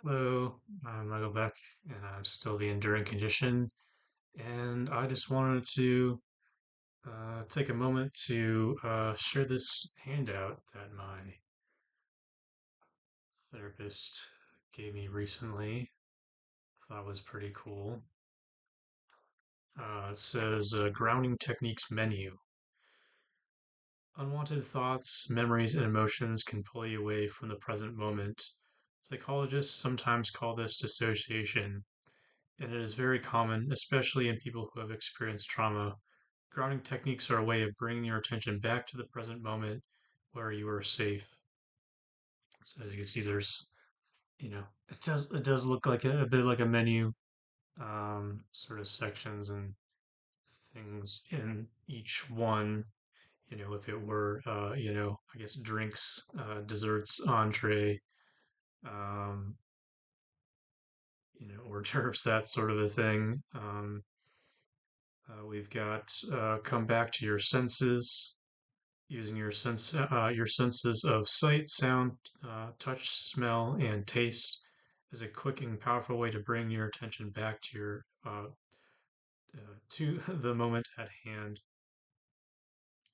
Hello, I'm Michael Beck, and I'm still the enduring condition. And I just wanted to take a moment to share this handout that my therapist gave me recently. Thought was pretty cool. It says Grounding Techniques Menu. Unwanted thoughts, memories, and emotions can pull you away from the present moment. Psychologists sometimes call this dissociation, and it is very common, especially in people who have experienced trauma. Grounding techniques are a way of bringing your attention back to the present moment where you are safe. So as you can see, there's, it does look like a bit like a menu, sort of sections and things in each one. If it were, I guess drinks, desserts, entree, um, hors d'oeuvres, that sort of a thing. We've got come back to your senses, using your senses of sight, sound, touch, smell, and taste is a quick and powerful way to bring your attention back to to the moment at hand.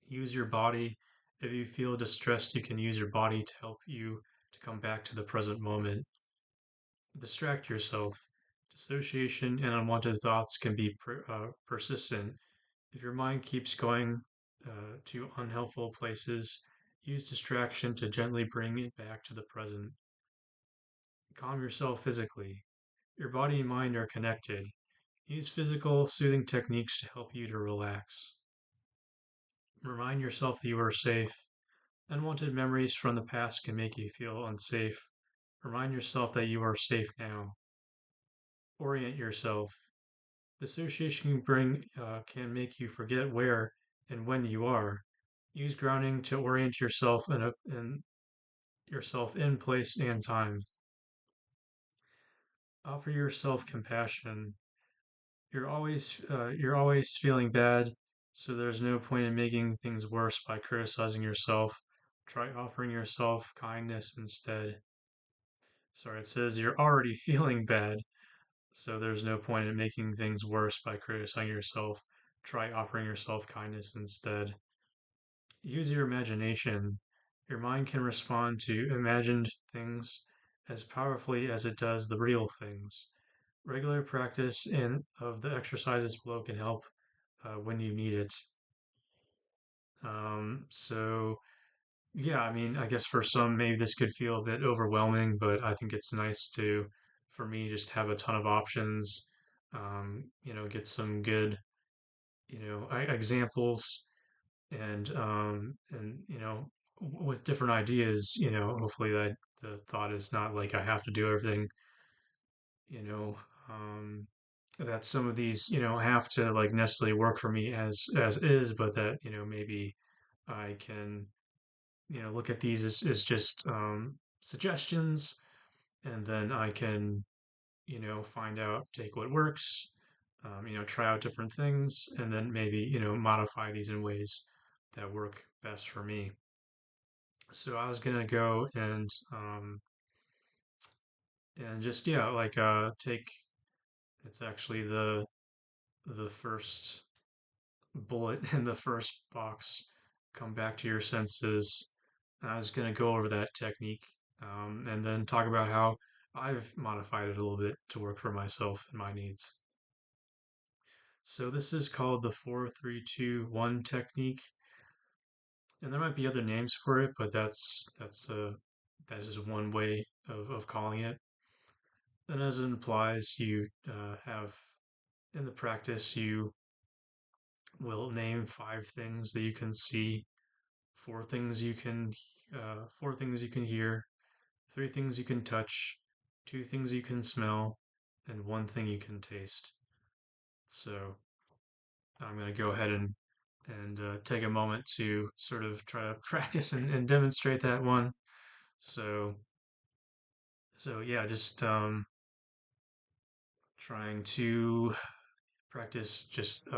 Use your body. If you feel distressed, you can use your body to help you to come back to the present moment. Distract yourself. Dissociation and unwanted thoughts can be persistent. If your mind keeps going to unhelpful places, use distraction to gently bring it back to the present. Calm yourself physically. Your body and mind are connected. Use physical soothing techniques to help you to relax. Remind yourself that you are safe. Unwanted memories from the past can make you feel unsafe. Remind yourself that you are safe now. Orient yourself. Dissociation can make you forget where and when you are. Use grounding to orient yourself in place and time. Offer yourself compassion. You're always feeling bad, so there's no point in making things worse by criticizing yourself. Try offering yourself kindness instead. Sorry, it says you're already feeling bad, so there's no point in making things worse by criticizing yourself. Try offering yourself kindness instead. Use your imagination. Your mind can respond to imagined things as powerfully as it does the real things. Regular practice of the exercises below can help when you need it. So, yeah, I mean, I guess for some, maybe this could feel a bit overwhelming, but I think it's nice to, for me, just have a ton of options, get some good, examples and with different ideas, hopefully that the thought is not like I have to do everything, you know, um, that some of these, have to like necessarily work for me as is, but that, maybe I can, look at these as just suggestions, and then I can, find out, take what works, try out different things, and then maybe, modify these in ways that work best for me. So I was gonna go and just yeah, like take it's actually the first bullet in the first box. Come back to your senses. I was gonna go over that technique, and then talk about how I've modified it a little bit to work for myself and my needs. So this is called the 4-3-2-1 technique, and there might be other names for it, but that's just one way of calling it. And as it implies, you have in the practice, you will name five things that you can see, four things you can hear, three things you can touch, two things you can smell, and one thing you can taste. So I'm going to go ahead and take a moment to sort of try to practice and demonstrate that one. So yeah, just trying to practice just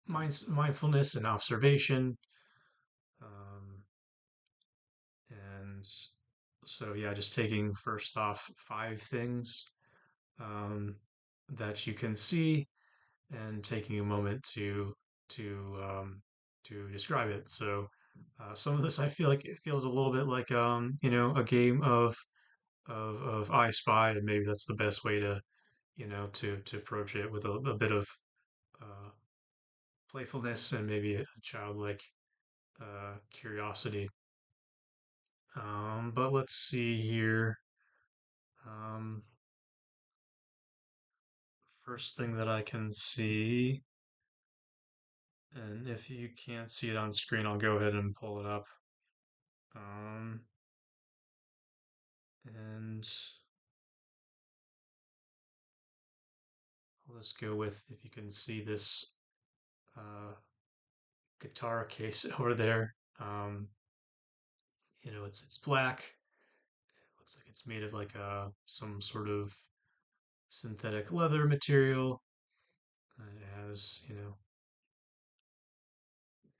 mindfulness and observation, um, and So yeah, just taking first off five things um, that you can see and taking a moment to to describe it. So some of this I feel like it feels a little bit like a game of I Spy, and maybe that's the best way to to approach it with a bit of uh, playfulness and maybe a childlike curiosity. But let's see here. Um, First thing that I can see, and if you can't see it on screen, I'll go ahead and pull it up. Um, and I'll just go with if you can see this uh, guitar case over there. It's black. It looks like it's made of like some sort of synthetic leather material. It has,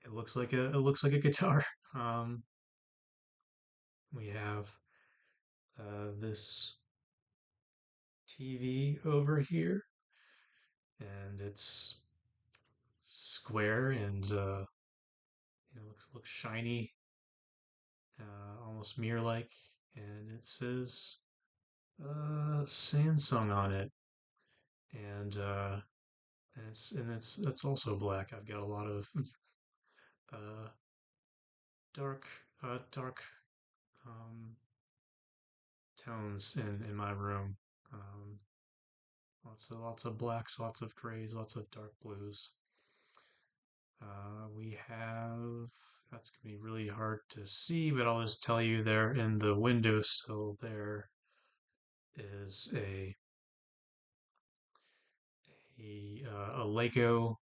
it looks like a guitar. Um, we have this TV over here, and it's square and looks shiny, almost mirror-like, and it says Samsung on it, and that's also black. I've got a lot of uh, dark um, tones in my room. Um, lots of blacks, lots of grays, lots of dark blues. We have that's gonna be really hard to see, but I'll just tell you there in the windowsill there is a Lego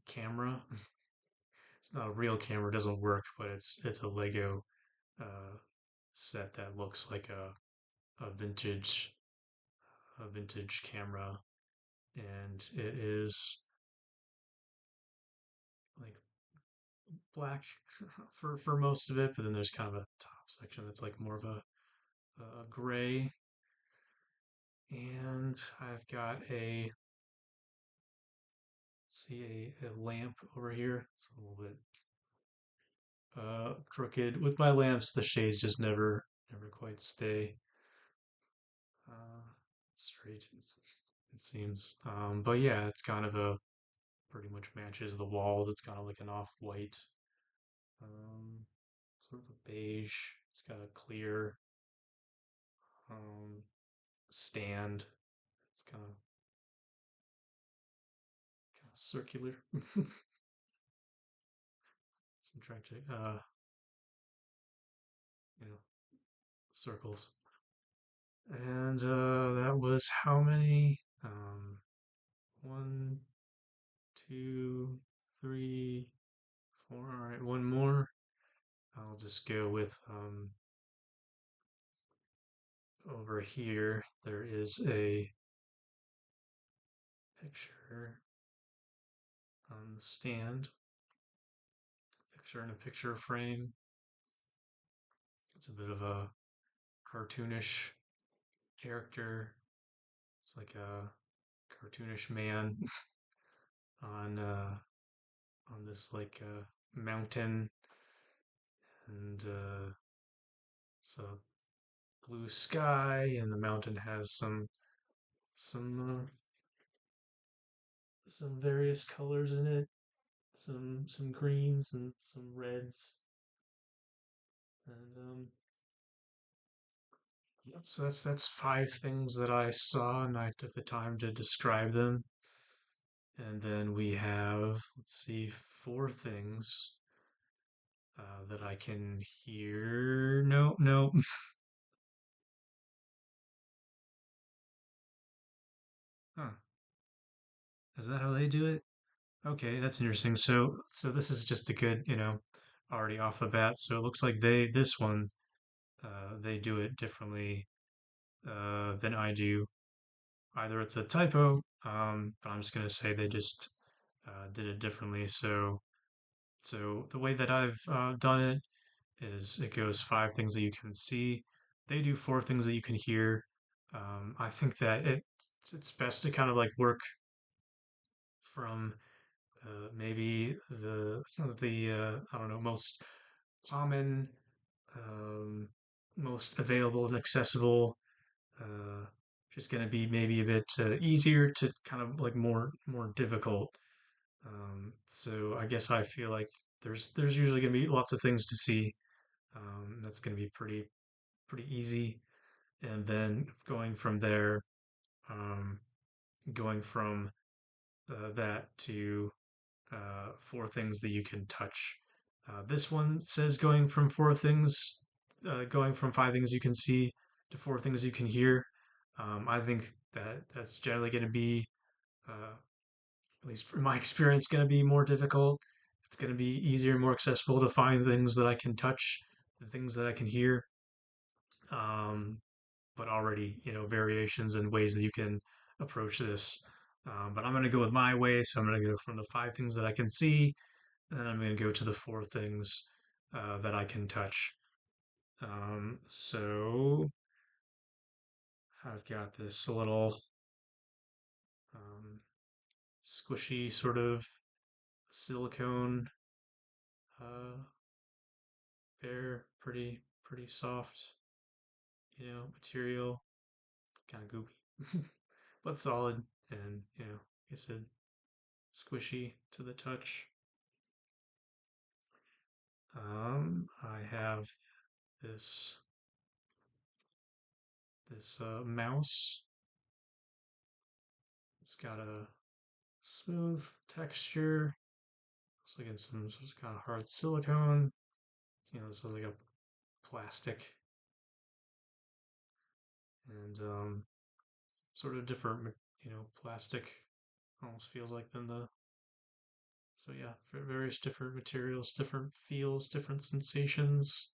camera. It's not a real camera, it doesn't work, but it's a Lego uh, set that looks like a vintage camera, and it is like black for most of it, but then there's kind of a top section that's like more of a gray. And I've got let's see, a lamp over here. It's a little bit crooked. With my lamps, the shades just never quite stay uh, straight, it seems. But yeah, it's kind of a pretty much matches the walls. It's kind of like an off-white, um, sort of a beige. It's got a clear um, stand. It's kind of circular. So I'm trying to you know circles. And that was how many? One, two, three, four. All right, one more. I'll just go with over here. There is a picture on the stand, picture in a picture frame. It's a bit of a cartoonish character. It's like a cartoonish man on this like mountain, and so blue sky, and the mountain has some some various colors in it, some greens and some reds, and yep. So that's five things that I saw, and I took the time to describe them. And then we have, let's see, four things that I can hear. No, no. Huh. Is that how they do it? Okay, that's interesting. So this is just a good, already off the bat. So it looks like this one, they do it differently than I do. Either it's a typo, but I'm just gonna say they just did it differently. So the way that I've done it is it goes five things that you can see. They do four things that you can hear. I think that it's best to kind of like work from maybe the I don't know, most common, um, most available and accessible. Uh, just going to be maybe a bit easier to kind of like more difficult. So I guess I feel like there's usually going to be lots of things to see. That's going to be pretty easy, and then going from there, um, going from that to four things that you can touch. This one says going from five things you can see to four things you can hear. I think that that's generally going to be, at least from my experience, going to be more difficult. It's going to be easier and more accessible to find things that I can touch, the things that I can hear. Um, but already, variations and ways that you can approach this. But I'm going to go with my way. So I'm going to go from the five things that I can see, and then I'm going to go to the four things that I can touch. So I've got this little um, squishy sort of silicone uh, bear, pretty soft, material, kind of goopy, but solid, and like I said, squishy to the touch. I have this mouse. It's got a smooth texture. It's like in some kind of hard silicone. This is like a plastic and sort of different, plastic almost feels like than the. So yeah, various different materials, different feels, different sensations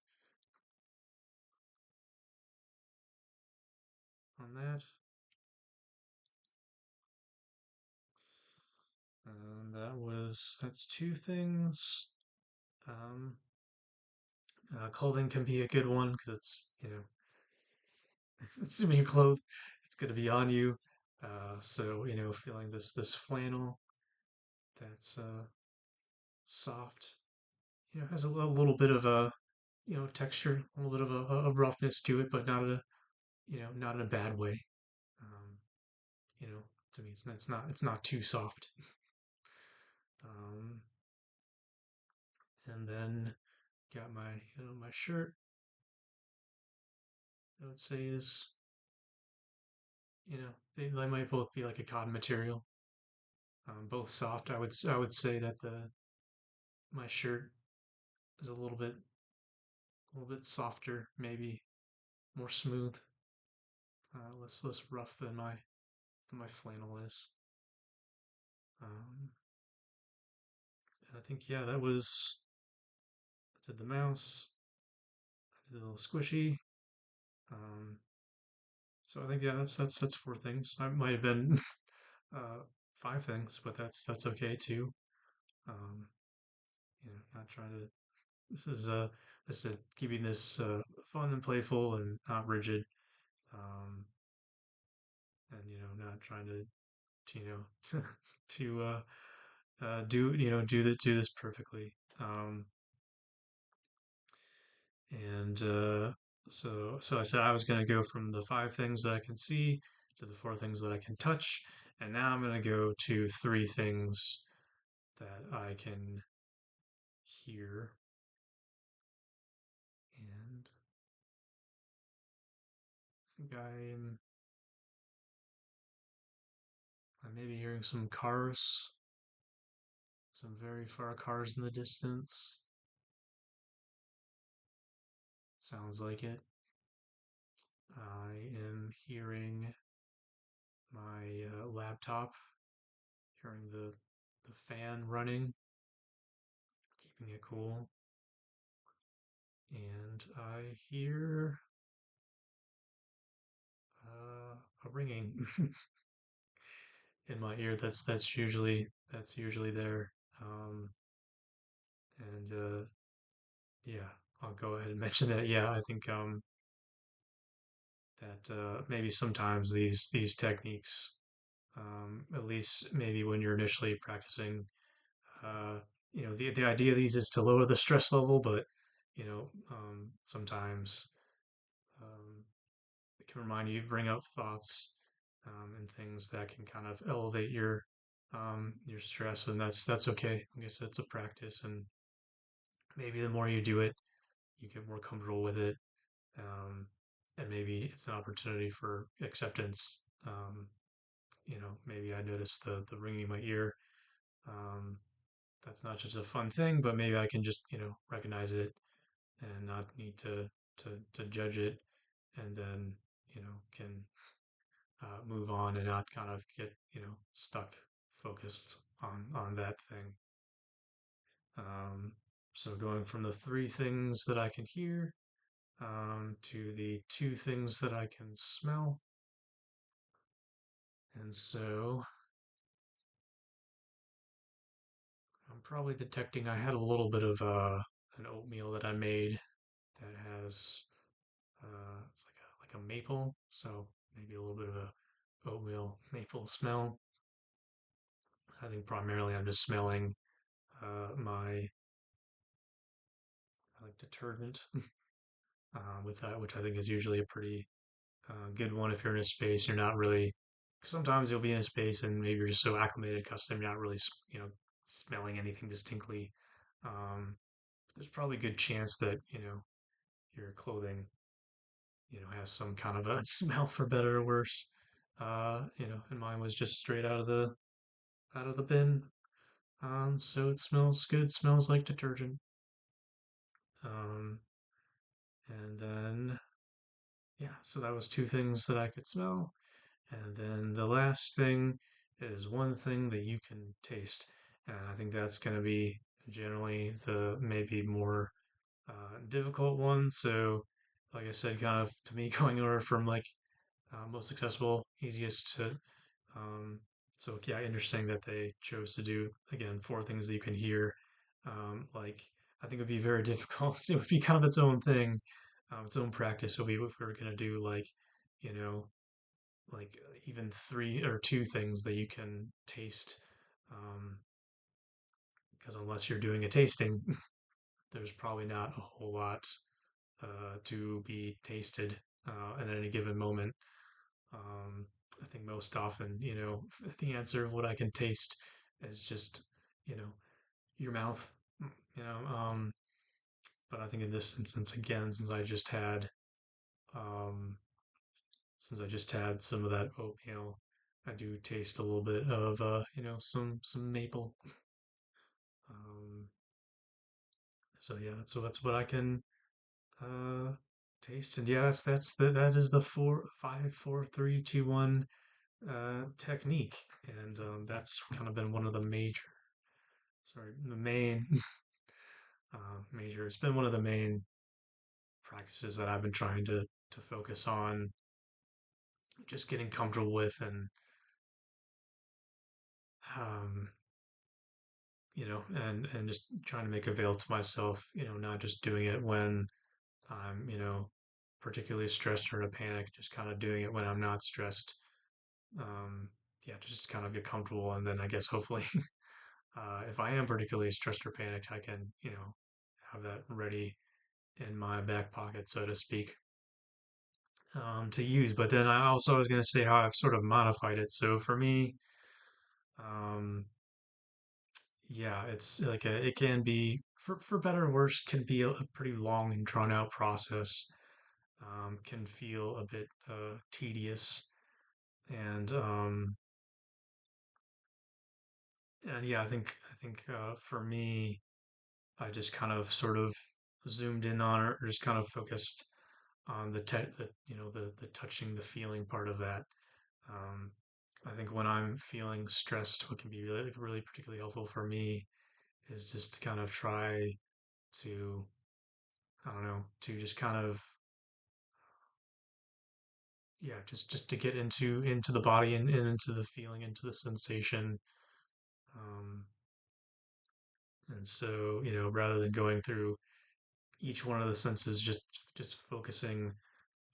on that. And that's two things. Um, Clothing can be a good one because it's, assuming you're clothed, it's going to be on you. So feeling this flannel that's soft, has a little bit of a texture, a little bit of a roughness to it, but not in a bad way. Um, you know, to me, it's not too soft. Um, and then got my my shirt. I would say is they might both be like a cotton material, both soft. I would say that the my shirt is a little bit softer, maybe more smooth, less rough than my flannel is. Um, and I think yeah, that was I did the mouse, I did the little squishy. Um, so I think yeah, that's four things. I might have been uh, five things, but that's okay too. Um, not trying to. This is keeping this fun and playful and not rigid. Um, and not trying to to do this perfectly. And so I said I was going to go from the five things that I can see to the four things that I can touch, and now I'm going to go to three things that I can hear. And I think I may be hearing some cars, some very far cars in the distance. Sounds like it. I am hearing my laptop, hearing the fan running, keeping it cool, and I hear a ringing in my ear. That's usually there, and yeah, I'll go ahead and mention that. Yeah, I think that maybe sometimes these techniques, at least maybe when you're initially practicing, uh, the idea of these is to lower the stress level, but sometimes um, it can remind you, bring up thoughts and things that can kind of elevate your stress, and that's okay. I guess it's a practice, and maybe the more you do it, you get more comfortable with it, and maybe it's an opportunity for acceptance. Maybe I noticed the ringing in my ear. Um, that's not just a fun thing, but maybe I can just recognize it and not need to judge it, and then can move on and not kind of get stuck focused on that thing. Um, so going from the three things that I can hear to the two things that I can smell. And so I'm probably detecting I had a little bit of an oatmeal that I made that has it's like a maple, so maybe a little bit of a oatmeal maple smell. I think primarily I'm just smelling my like detergent with that, which I think is usually a pretty good one if you're in a space you're not really. Because sometimes you'll be in a space and maybe you're just so acclimated, accustomed, you're not really smelling anything distinctly. Um, there's probably a good chance that your clothing has some kind of a smell for better or worse. And mine was just straight out of the bin. So it smells good, smells like detergent. Um, and then yeah, so that was two things that I could smell. And then the last thing is one thing that you can taste. And I think that's going to be generally the maybe more difficult one. So, like I said, kind of to me, going over from like most accessible, easiest to. Um, so, yeah, interesting that they chose to do, again, four things that you can hear. Like, I think it would be very difficult. It would be kind of its own thing, its own practice. It would be if we were going to do like, you know, like even three or two things that you can taste. Um, because unless you're doing a tasting, there's probably not a whole lot to be tasted at any given moment. Um, I think most often, the answer of what I can taste is just, you know, your mouth, you know. But I think in this instance, again, um, since I just had some of that oatmeal, I do taste a little bit of, some maple. Um, so yeah, that's what I can uh taste, and yeah, that is the 4, 5, 4, 3, 2, 1 technique, and that's kind of been one of the the main major. It's been one of the main practices that I've been trying to focus on, just getting comfortable with, and um, and just trying to make avail to myself. Not just doing it when I'm particularly stressed or in a panic. Just kind of doing it when I'm not stressed. Um, yeah, just kind of get comfortable, and then I guess hopefully if I am particularly stressed or panicked, I can, have that ready in my back pocket, so to speak, to use. But then I also was going to say how I've sort of modified it. So for me, um, yeah, it's like it can be, for better or worse, can be a pretty long and drawn out process. Can feel a bit tedious, and yeah, I think for me, I just kind of sort of zoomed in on it, or just kind of focused on the touching, the feeling part of that. Um, I think when I'm feeling stressed, what can be really particularly helpful for me is just to kind of try to, I don't know, to just kind of, yeah, just to get into the body, and into the feeling, into the sensation. Um, and so, rather than going through each one of the senses, just focusing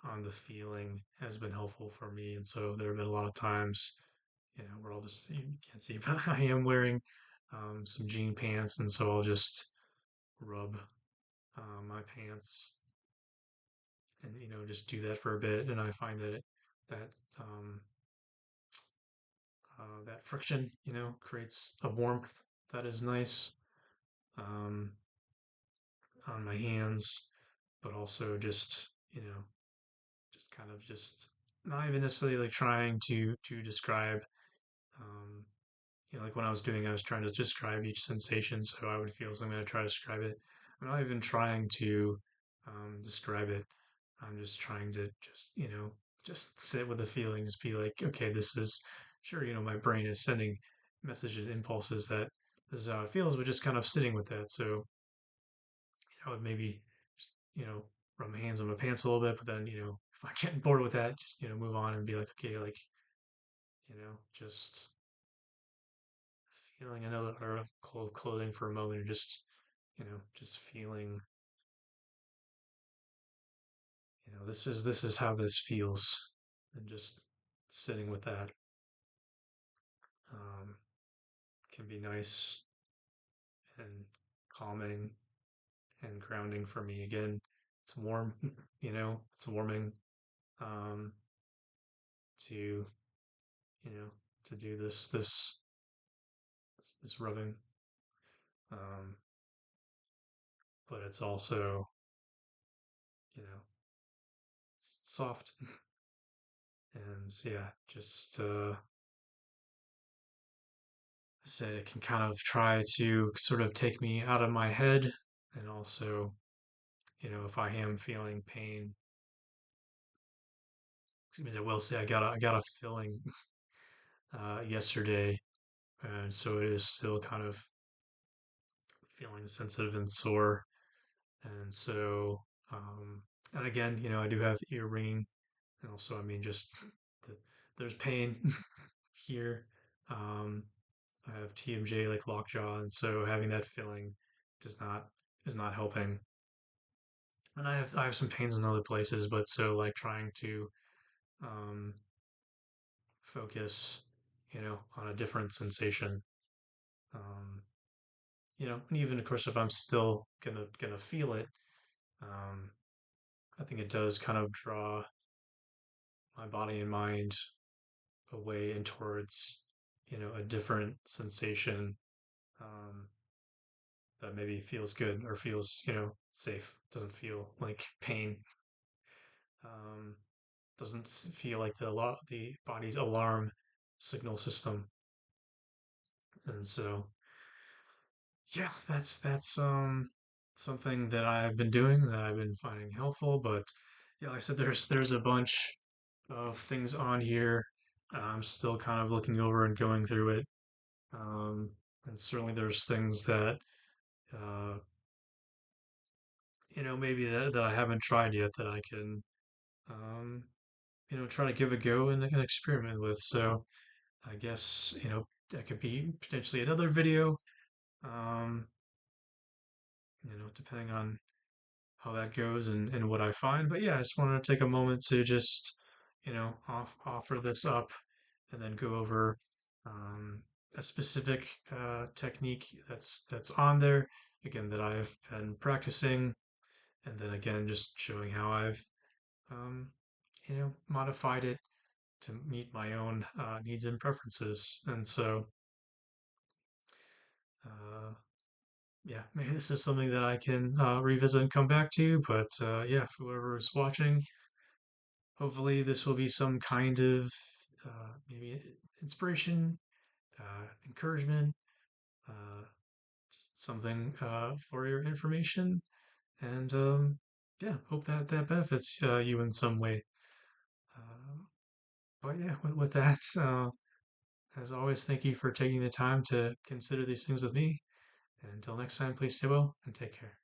on the feeling has been helpful for me. And so there have been a lot of times, where I'll just, you can't see, but I am wearing some jean pants, and so I'll just rub my pants and just do that for a bit, and I find that um, that friction creates a warmth that is nice um, on my hands, but also just kind of just not even necessarily like trying to describe um, like when I was doing, I was trying to describe each sensation, so I would feel something, I try to describe it. I'm not even trying to describe it. I'm just trying to just sit with the feelings, be like, okay, this is sure, my brain is sending messages, impulses that this is how it feels, but just kind of sitting with that. So I would maybe just, rub my hands on my pants a little bit, but then, if I get bored with that, just, move on and be like, okay, like, just feeling another or cold clothing for a moment, and just just feeling, this is how this feels, and just sitting with that um, can be nice and calming and grounding for me. Again, it's warm, it's warming um, to you know to do this rubbing, um, but it's also you know soft, and yeah, just I said it can kind of try to sort of take me out of my head, and also, if I am feeling pain, excuse me, I will say I got a filling yesterday, and so it is still kind of feeling sensitive and sore, and so and again, I do have ear ringing, and also, I mean, just the, there's pain here. Um, I have TMJ like lockjaw, and so having that feeling does not is not helping. And I have some pains in other places, but so like trying to um, focus, on a different sensation. Um, and even of course, if I'm still gonna feel it, um, I think it does kind of draw my body and mind away and towards, a different sensation um, that maybe feels good or feels, safe. Doesn't feel like pain. Um, doesn't feel like the body's alarm signal system. And so, yeah, that's something that I've been doing, that I've been finding helpful. But yeah, like I said, there's a bunch of things on here. I'm still kind of looking over and going through it. Um, and certainly there's things that uh, maybe that I haven't tried yet, that I can um, try to give a go and experiment with. So I guess, that could be potentially another video, um, depending on how that goes, and what I find. But yeah, I just wanted to take a moment to just, offer this up, and then go over a specific technique that's on there, again, that I've been practicing, and then again, just showing how I've, um, modified it to meet my own needs and preferences. And so, uh, yeah, maybe this is something that I can revisit and come back to. But yeah, for whoever is watching, hopefully this will be some kind of maybe inspiration, encouragement, uh, something for your information. And yeah, hope that benefits you in some way. Uh, but yeah, with that, as always, thank you for taking the time to consider these things with me. And until next time, please stay well and take care.